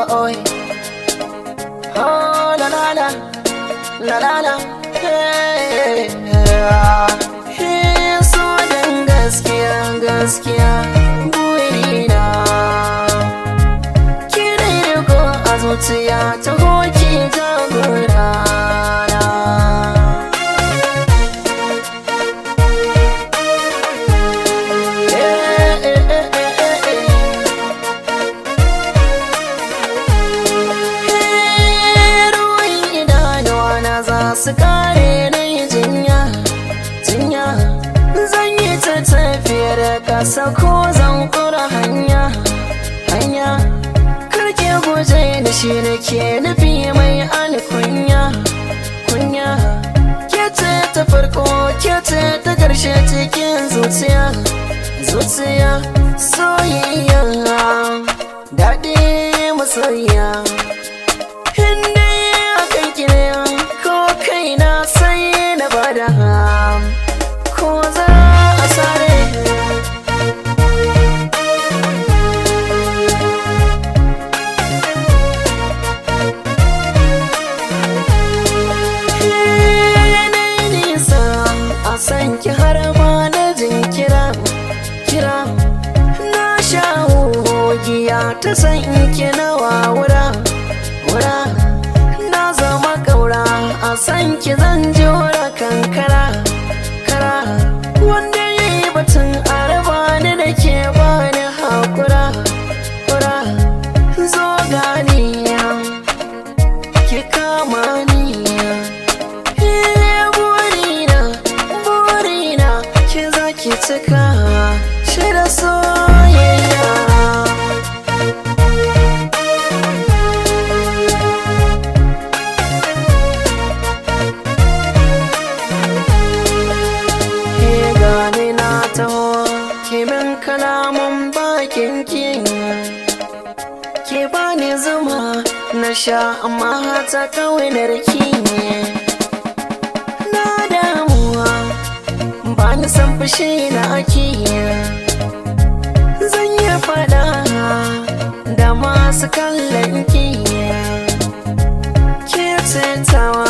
oh, oh, la la la, la la la, hey, hey, so dan gaskiya, gaskiya, burina. Ki dai ko a zuciya ta hoki jagorana. Su kare na yi jinya, jinya. Zan yi ta tafiyar kasa ko zan kura hanya, hanya. Karke guje da shi da ke nufi mai alkunya, kunya. Kece ta farko, kece ta karshe cikin zuciya, zuciya. Soyayya, daɗi masoyiya. Inda akan kine kaina sai na bada ko za a sare. Yanayi nisa a san ki har ma na jinkira, kira. Na sha giya ta san ki na wawura, wura. Na zama kaura a san ki zan jura kankara, kara. Wanda ya yi batun araba ni da ke bani haƙura, ƙura. Zo gani ki kama ni, burina, burina. Ki za ki cika shi da soyayya. Kimin kalaman bakin ki bani zuma na sha amma ta kawai narki ne. Na damuwa ba ni san fushi na ake, zan yi fada da masu kallon ki. Ke tawa